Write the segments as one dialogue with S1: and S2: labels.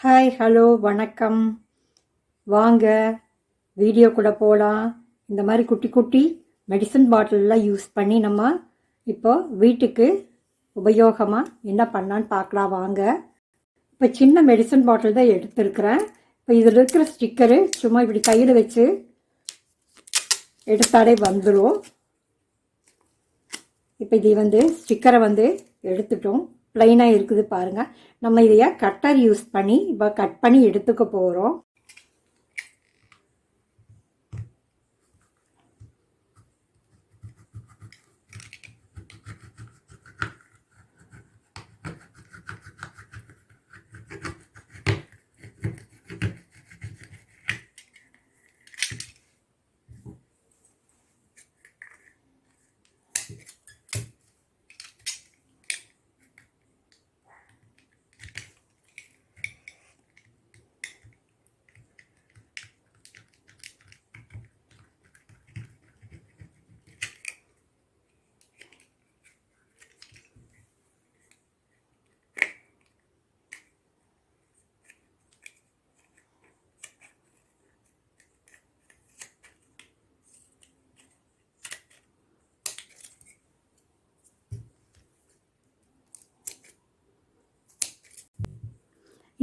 S1: Hi, hello, வணக்கம். வாங்க video கூட போகலாம். இந்த மாதிரி குட்டி குட்டி மெடிசன் பாட்டிலெலாம் யூஸ் பண்ணி நம்ம இப்போ வீட்டுக்கு உபயோகமாக என்ன பண்ணான்னு பார்க்கலாம் வாங்க. இப்போ சின்ன மெடிசன் பாட்டில் தான் எடுத்துருக்கிறேன். இப்போ இதில் இருக்கிற ஸ்டிக்கரு சும்மா இப்படி கையில் வச்சு எடுத்தாலே வந்துடும். இப்போ இது ஸ்டிக்கரை எடுத்துட்டோம். ப்ளைனாக இருக்குது பாருங்கள். நம்ம இதைய கட்டர் யூஸ் பண்ணி இப்போ கட் பண்ணி எடுத்துக்க போகிறோம்.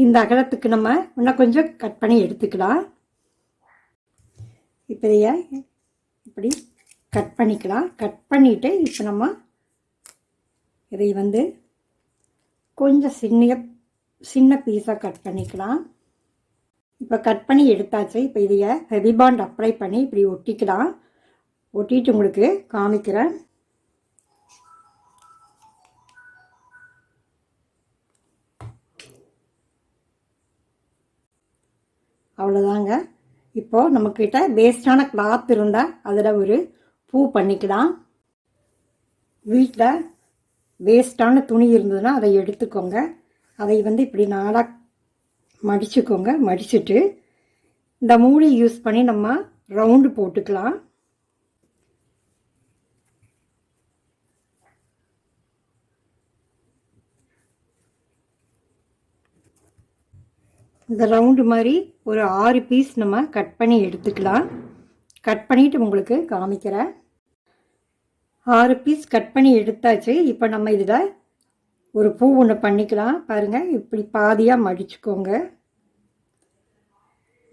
S1: இந்த அகலத்துக்கு நம்ம இன்னும் கொஞ்சம் கட் பண்ணி எடுத்துக்கலாம். இப்போ இதைய இப்படி கட் பண்ணிக்கலாம். கட் பண்ணிவிட்டு இப்போ நம்ம இதை கொஞ்சம் சின்ன பீஸாக கட் பண்ணிக்கலாம். இப்போ கட் பண்ணி எடுத்தாச்சு. இப்போ இதைய ஹெவி பாண்ட் அப்ளை பண்ணி இப்படி ஒட்டிக்கலாம். ஒட்டிட்டு உங்களுக்கு காமிக்கிறேன். அவ்வளோதாங்க. இப்போது நம்மக்கிட்ட வேஸ்டான கிளாத் இருந்தால் அதில் ஒரு பூ பண்ணிக்கலாம். வீட்டில் வேஸ்டான துணி இருந்ததுன்னா அதை எடுத்துக்கோங்க. அதை இப்படி நாளாக மடிச்சுக்கோங்க. மடிச்சுட்டு இந்த மூடி யூஸ் பண்ணி நம்ம ரவுண்டு போட்டுக்கலாம். இந்த ரவுண்டு மாதிரி ஒரு 6 பீஸ் நம்ம கட் பண்ணி எடுத்துக்கலாம். கட் பண்ணிவிட்டு உங்களுக்கு காமிக்கிறேன். 6 பீஸ் கட் பண்ணி எடுத்தாச்சு. இப்போ நம்ம இதில் ஒரு பூ ஒன்று பண்ணிக்கலாம். பாருங்கள், இப்படி பாதியாக மடிச்சுக்கோங்க.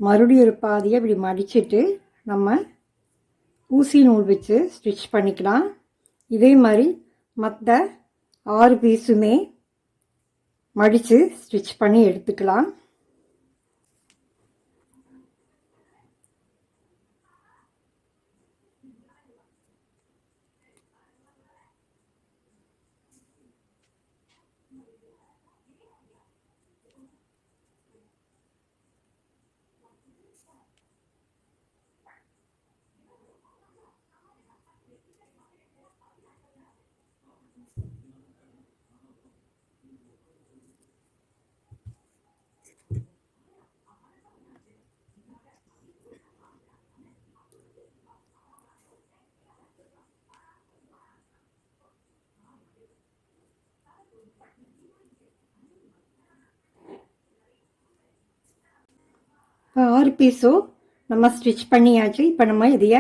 S1: மறுபடியும் ஒரு பாதியாக இப்படி மடிச்சுட்டு நம்ம ஊசி நூல் வச்சு ஸ்டிச் பண்ணிக்கலாம். இதே மாதிரி மற்ற 6 பீஸுமே மடித்து ஸ்டிச் பண்ணி எடுத்துக்கலாம். இப்போ 6 பீஸும் நம்ம ஸ்டிச் பண்ணியாச்சு. இப்போ நம்ம இதைய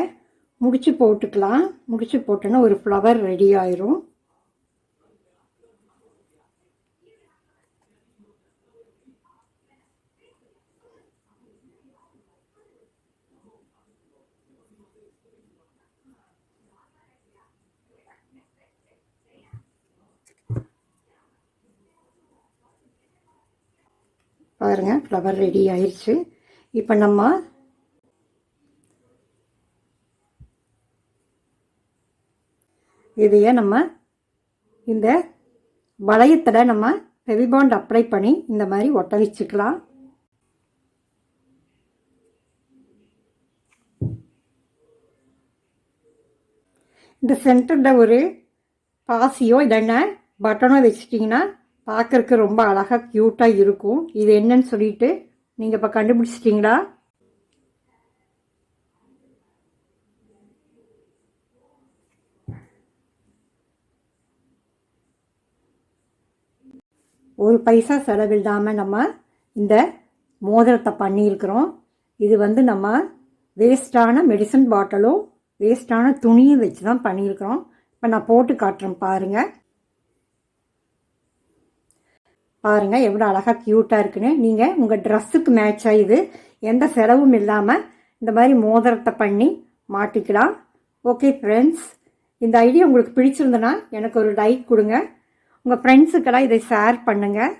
S1: முடிச்சு போட்டுக்கலாம். முடிச்சு போட்டோன்னா ஒரு ஃப்ளவர் ரெடி ஆயிரும். பாருங்க, ஃப்ளவர் ரெடி ஆயிடுச்சு. இப்போ நம்ம இதைய இந்த வளையத்தில் நம்ம ஹெவி பாண்ட் அப்ளை பண்ணி இந்த மாதிரி ஒட்ட வச்சுக்கலாம். இந்த சென்டரில் ஒரு பாசியோ இல்லைன்னா பட்டனோ வச்சிட்டிங்கன்னா பார்க்குறக்கு ரொம்ப அழகாக க்யூட்டாக இருக்கும். இது என்னன்னு சொல்லிட்டு நீங்கள் இப்போ கண்டுபிடிச்சிட்டிங்களா? ஒரு பைசா செலவில்லாமல் நம்ம இந்த மோதிரத்தை பண்ணியிருக்கிறோம். இது வந்து நம்ம வேஸ்டான மெடிசன் பாட்டிலும் வேஸ்டான துணியும் வச்சு தான் பண்ணியிருக்கிறோம். இப்போ நான் போட்டு காட்டுறேன் பாருங்கள். பாருங்கள் எவ்வளோ அழகாக க்யூட்டாக இருக்குன்னு. நீங்கள் உங்கள் ட்ரெஸ்ஸுக்கு மேட்சாக இது எந்த செலவும் இல்லாமல் இந்த மாதிரி மோதிரத்தை பண்ணி மாட்டிக்கலாம். ஓகே ஃப்ரெண்ட்ஸ், இந்த ஐடியா உங்களுக்கு பிடிச்சிருந்தனா எனக்கு ஒரு லைக் கொடுங்க. உங்கள் ஃப்ரெண்ட்ஸுக்கெல்லாம் இதை ஷேர் பண்ணுங்கள்.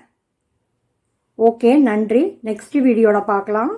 S1: ஓகே, நன்றி. நெக்ஸ்ட் வீடியோவில் பார்க்கலாம்.